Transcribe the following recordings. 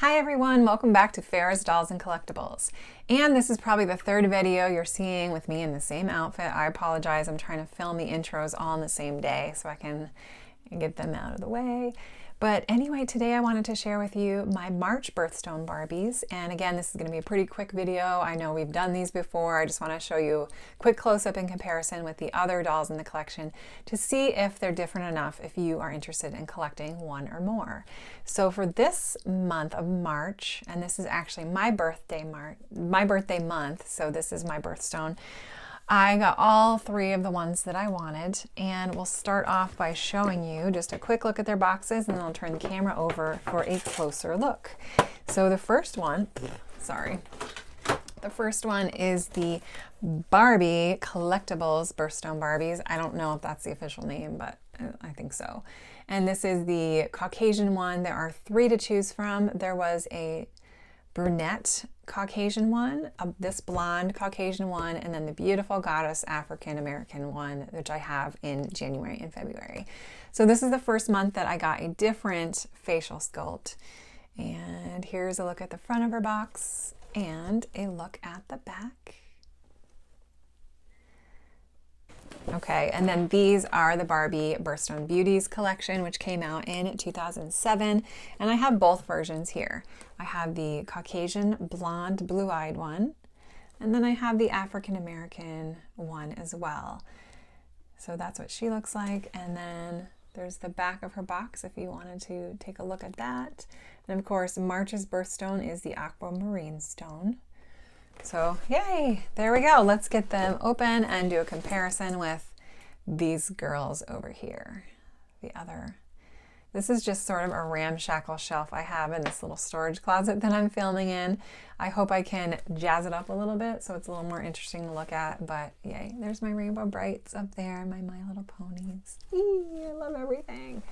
Hi everyone, welcome back to Farrah's Dolls and Collectibles. And this is probably the third video you're seeing with me in the same outfit. I apologize, I'm trying to film the intros all on the same day so I can get them out of the way. But anyway, today I wanted to share with you my March Birthstone Barbies. And again, this is going to be a pretty quick video. I know we've done these before. I just want to show you a quick close-up in comparison with the other dolls in the collection to see if they're different enough if you are interested in collecting one or more. So for this month of March, and this is actually my birthday month, so this is my birthstone, I got all three of the ones that I wanted, and we'll start off by showing you just a quick look at their boxes, and then I'll turn the camera over for a closer look. So the first one, the first one is the Barbie Collectibles Birthstone Barbies. I don't know if that's the official name, but I think so. And this is the Caucasian one. There are three to choose from. There was a brunette Caucasian one, this blonde Caucasian one, and then the beautiful goddess African American one, which I have in January and February. So this is the first month that I got a different facial sculpt. And here's a look at the front of her box and a look at the back. Okay, and then these are the Barbie Birthstone Beauties collection, which came out in 2007, and I have both versions here. I have the Caucasian blonde blue-eyed one, and then I have the African American one as well. So that's what she looks like, and then there's the back of her box if you wanted to take a look at that. And of course, March's birthstone is the Aquamarine stone. So yay, there we go. Let's get them open and do a comparison with these girls over here. This is just sort of a ramshackle shelf I have in this little storage closet that I'm filming in. I hope I can jazz it up a little bit so it's a little more interesting to look at, but yay, there's my Rainbow Brights up there, my My Little Ponies. Eee, I love everything.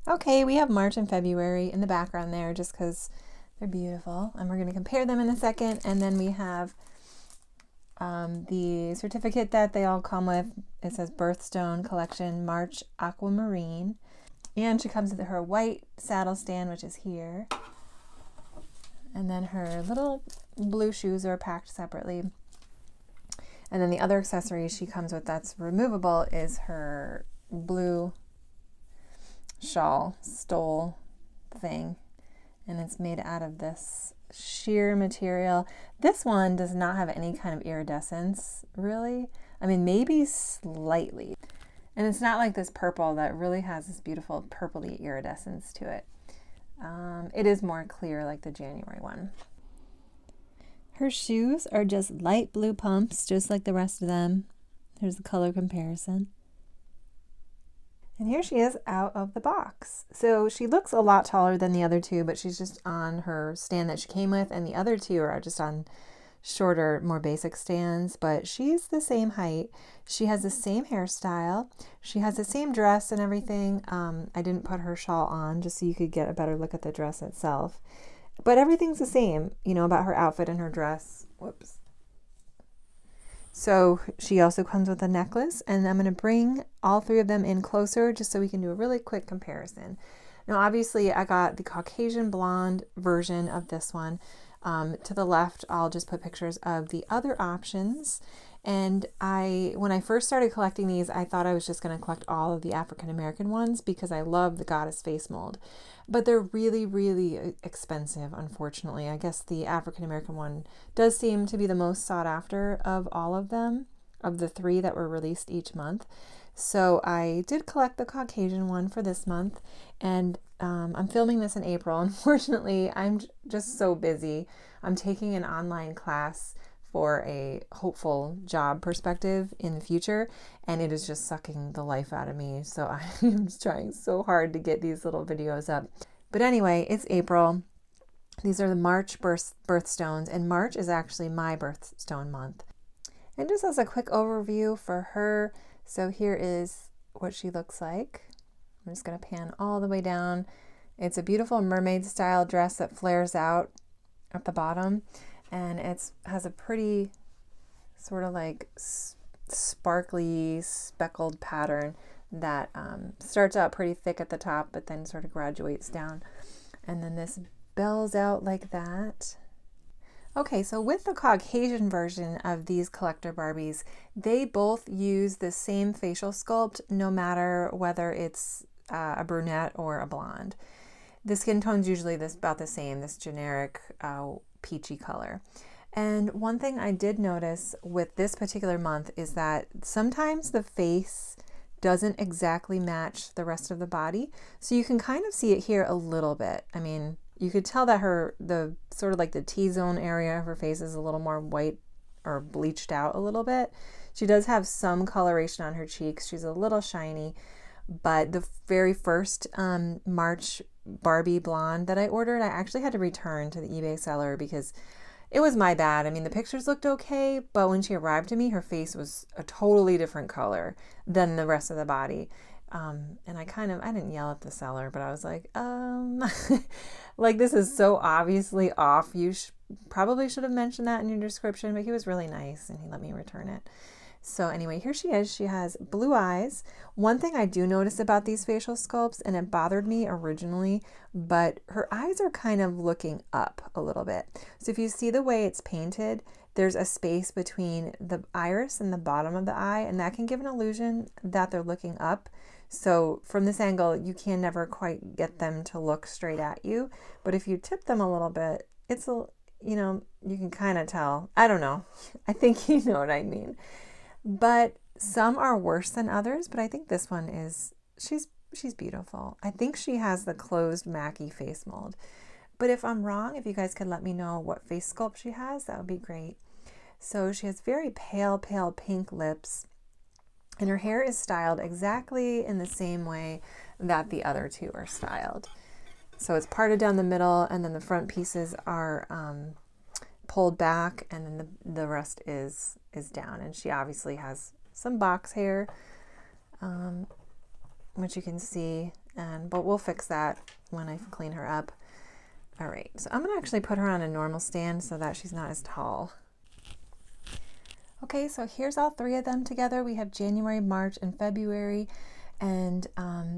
Okay, we have March and February in the background there just because they're beautiful, and we're going to compare them in a second. And then we have the certificate that they all come with. It says Birthstone Collection March Aquamarine, and she comes with her white saddle stand, which is here, and then her little blue shoes are packed separately. And then the other accessory she comes with that's removable is her blue shawl stole thing. And it's made out of this sheer material. This one does not have any kind of iridescence, really. I mean, maybe slightly. And it's not like this purple that really has this beautiful purpley iridescence to it. It is more clear like the January one. Her shoes are just light blue pumps, just like the rest of them. Here's the color comparison. And here she is out of the box. So she looks a lot taller than the other two, but she's just on her stand that she came with, and the other two are just on shorter, more basic stands, but she's the same height. She has the same hairstyle. She has the same dress and everything. I didn't put her shawl on just so you could get a better look at the dress itself. But everything's the same, you know, about her outfit and her dress. Whoops. So she also comes with a necklace, and I'm going to bring all three of them in closer just so we can do a really quick comparison. Now, obviously, I got the Caucasian blonde version of this one. To the left, I'll just put pictures of the other options. And when I first started collecting these, I thought I was just going to collect all of the African American ones because I love the goddess face mold. But they're really, really expensive, unfortunately. I guess the African American one does seem to be the most sought after of all of them, of the three that were released each month. So I did collect the Caucasian one for this month, and I'm filming this in April. Unfortunately, I'm just so busy. I'm taking an online class for a hopeful job perspective in the future, and it is just sucking the life out of me. So I'm trying so hard to get these little videos up. But anyway, it's April. These are the March birthstones, and March is actually my birthstone month. And just as a quick overview for her, so here is what she looks like. I'm just going to pan all the way down. It's a beautiful mermaid style dress that flares out at the bottom, and it has a pretty sort of like sparkly speckled pattern that starts out pretty thick at the top but then sort of graduates down. And then this bells out like that. Okay, so with the Caucasian version of these collector Barbies, they both use the same facial sculpt, no matter whether it's a brunette or a blonde. The skin tone's usually about the same, this generic peachy color. And one thing I did notice with this particular month is that sometimes the face doesn't exactly match the rest of the body. So you can kind of see it here a little bit. I mean, you could tell that the sort of like the T-zone area of her face is a little more white or bleached out a little bit. She does have some coloration on her cheeks. She's a little shiny, but the very first March Barbie blonde that I ordered, I actually had to return to the eBay seller because it was my bad. I mean, the pictures looked okay, but when she arrived to me, her face was a totally different color than the rest of the body. And I didn't yell at the seller, but I was like, like, this is so obviously off. You probably should have mentioned that in your description, but he was really nice and he let me return it. So anyway, here she is. She has blue eyes. One thing I do notice about these facial sculpts, and it bothered me originally, but her eyes are kind of looking up a little bit. So if you see the way it's painted, there's a space between the iris and the bottom of the eye, and that can give an illusion that they're looking up. So from this angle, you can never quite get them to look straight at you. But if you tip them a little bit, you can kind of tell. I don't know. I think you know what I mean. But some are worse than others, but I think this one she's beautiful. I think she has the closed Mackie face mold. But if I'm wrong, if you guys could let me know what face sculpt she has, that would be great. So she has very pale pink lips, and her hair is styled exactly in the same way that the other two are styled. So it's parted down the middle, and then the front pieces are pulled back, and then the rest is down. And she obviously has some box hair, which you can see, but we'll fix that when I clean her up. All right, so I'm gonna actually put her on a normal stand so that she's not as tall. Okay, so here's all three of them together. We have January, March, and February. And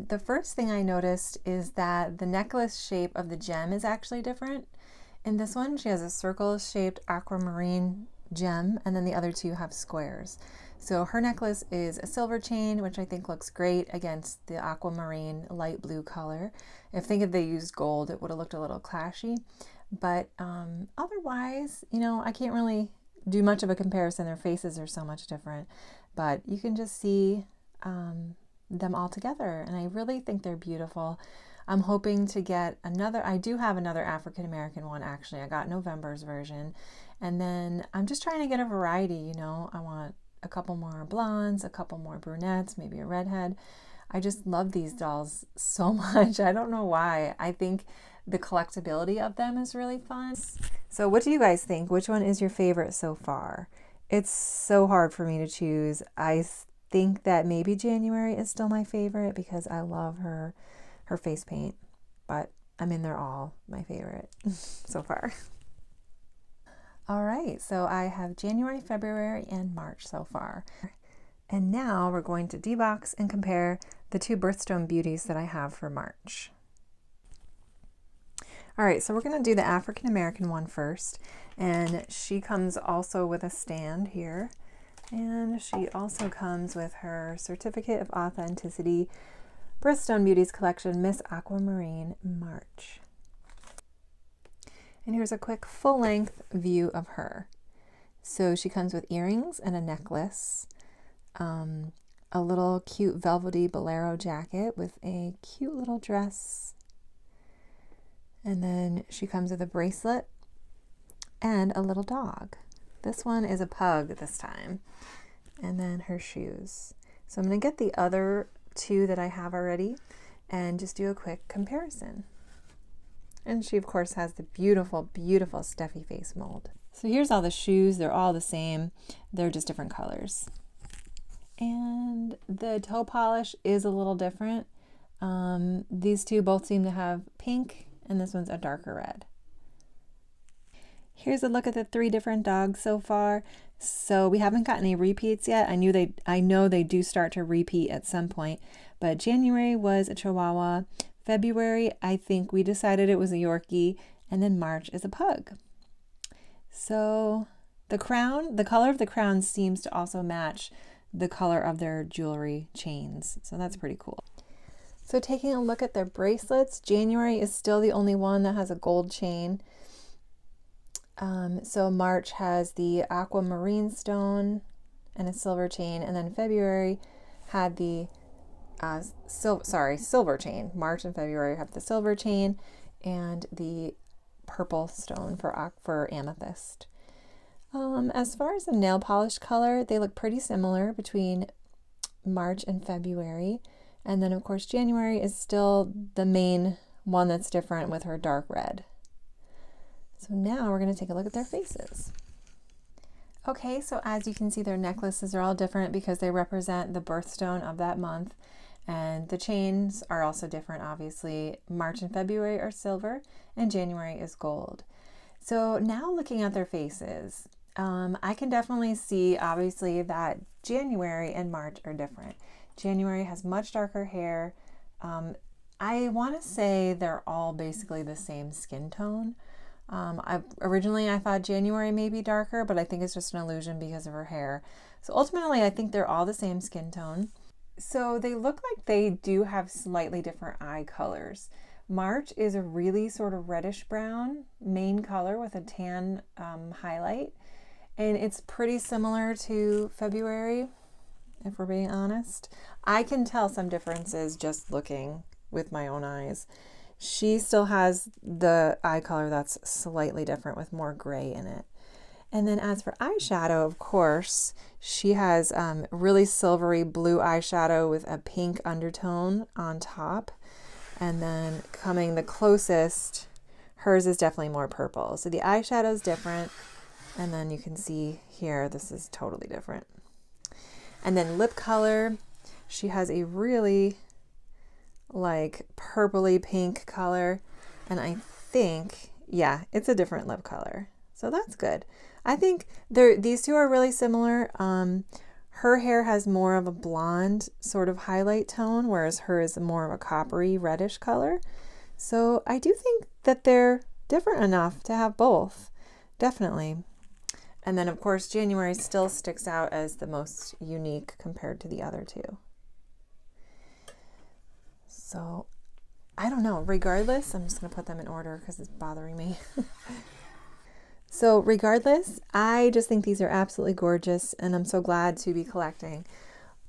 the first thing I noticed is that the necklace shape of the gem is actually different. In this one, she has a circle-shaped aquamarine gem, and then the other two have squares. So her necklace is a silver chain, which I think looks great against the aquamarine light blue color. I think if they used gold, it would have looked a little clashy. But otherwise, I can't really do much of a comparison. Their faces are so much different, but you can just see them all together, and I really think they're beautiful. I'm hoping to get I do have another African American one actually. I got November's version, and then I'm just trying to get a variety. I want a couple more blondes, a couple more brunettes, maybe a redhead. I just love these dolls so much. I don't know why. I think the collectability of them is really fun. So what do you guys think? Which one is your favorite so far? It's so hard for me to choose. I think that maybe January is still my favorite because I love her face paint, but they're all my favorite so far. All right, so I have January, February, and March so far. And now we're going to debox and compare the two Birthstone Beauties that I have for March. All right, so we're going to do the African American one first, and she comes also with a stand here, and she also comes with her Certificate of Authenticity Birthstone Beauties Collection Miss Aquamarine March. And here's a quick full-length view of her. So she comes with earrings and a necklace, a little cute velvety bolero jacket with a cute little dress, and then she comes with a bracelet and a little dog. This one is a pug this time, and then her shoes. So I'm going to get the other two that I have already and just do a quick comparison. And she of course has the beautiful Steffi face mold. So here's all the shoes. They're all the same. They're just different colors. And the toe polish is a little different. These two both seem to have pink, and this one's a darker red. Here's a look at the three different dogs so far. So we haven't got any repeats yet. I know they do start to repeat at some point, but January was a Chihuahua. February, I think we decided it was a Yorkie, and then March is a pug. So the crown, the color of the crown seems to also match the color of their jewelry chains. So that's pretty cool. So taking a look at their bracelets, January is still the only one that has a gold chain. So March has the Aquamarine stone and a silver chain, and then February had the silver chain. March and February have the silver chain and the purple stone for amethyst. As far as the nail polish color, they look pretty similar between March and February. And then, of course, January is still the main one that's different with her dark red. So now we're going to take a look at their faces. Okay, so as you can see, their necklaces are all different because they represent the birthstone of that month. And the chains are also different, obviously. March and February are silver, and January is gold. So now looking at their faces, I can definitely see, obviously, that January and March are different. January has much darker hair. I want to say they're all basically the same skin tone. Originally I thought January may be darker, but I think it's just an illusion because of her hair. So ultimately, I think they're all the same skin tone. So they look like they do have slightly different eye colors. March is a really sort of reddish brown main color with a tan highlight. And it's pretty similar to February, if we're being honest. I can tell some differences just looking with my own eyes. She still has the eye color that's slightly different with more gray in it. And then as for eyeshadow, of course, she has really silvery blue eyeshadow with a pink undertone on top. And then coming the closest, hers is definitely more purple. So the eyeshadow is different. And then you can see here, this is totally different. And then lip color, she has a really like purpley pink color. And I think, yeah, it's a different lip color. So that's good. I think these two are really similar. Her hair has more of a blonde sort of highlight tone, whereas hers is more of a coppery reddish color. So I do think that they're different enough to have both, definitely. And then of course, January still sticks out as the most unique compared to the other two. So I don't know, regardless, I'm just gonna put them in order because it's bothering me. So regardless, I just think these are absolutely gorgeous, and I'm so glad to be collecting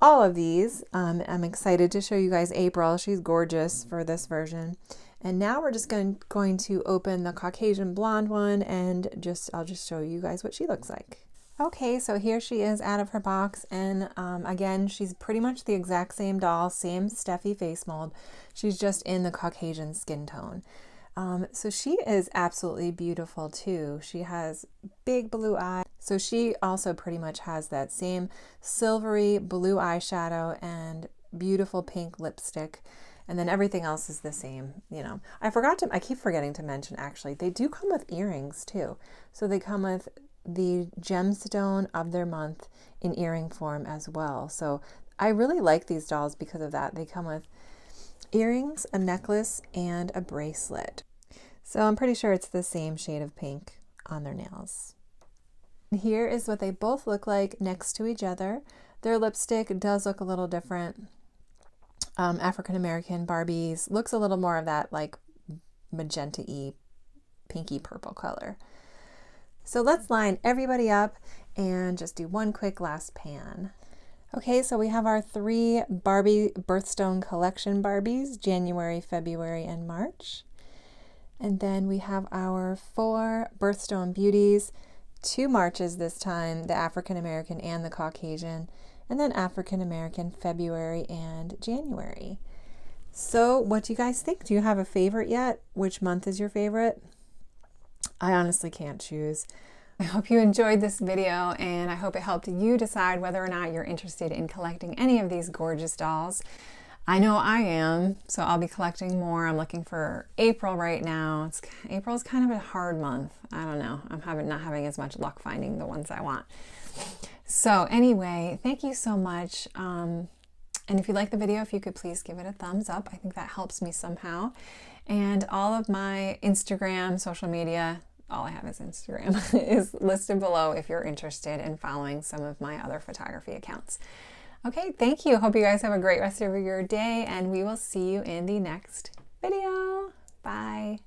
all of these. I'm excited to show you guys April. She's gorgeous for this version. And now we're just going to open the Caucasian blonde one, and I'll just show you guys what she looks like. Okay, so here she is out of her box, and again, she's pretty much the exact same doll, same Steffi face mold. She's just in the Caucasian skin tone. So she is absolutely beautiful too. She has big blue eyes. So she also pretty much has that same silvery blue eyeshadow and beautiful pink lipstick. And then everything else is the same, you know. I keep forgetting to mention actually, they do come with earrings too. So they come with the gemstone of their month in earring form as well. So I really like these dolls because of that. They come with earrings, a necklace, and a bracelet. So I'm pretty sure it's the same shade of pink on their nails. Here is what they both look like next to each other. Their lipstick does look a little different. African American Barbies looks a little more of that like magenta-y, pinky purple color. So let's line everybody up and just do one quick last pan. Okay, so we have our 3 Barbie Birthstone Collection Barbies, January, February, and March. And then we have our 4 Birthstone Beauties, 2 Marches this time, the African American and the Caucasian, and then African American February and January. So what do you guys think? Do you have a favorite yet? Which month is your favorite? I honestly can't choose. I hope you enjoyed this video, and I hope it helped you decide whether or not you're interested in collecting any of these gorgeous dolls. I know I am, so I'll be collecting more. I'm looking for April right now. April's kind of a hard month. I don't know. I'm not having as much luck finding the ones I want. So anyway, thank you so much. And if you like the video, if you could please give it a thumbs up. I think that helps me somehow. And all of my Instagram, social media, all I have is Instagram, is listed below if you're interested in following some of my other photography accounts. Okay, thank you. Hope you guys have a great rest of your day, and we will see you in the next video. Bye.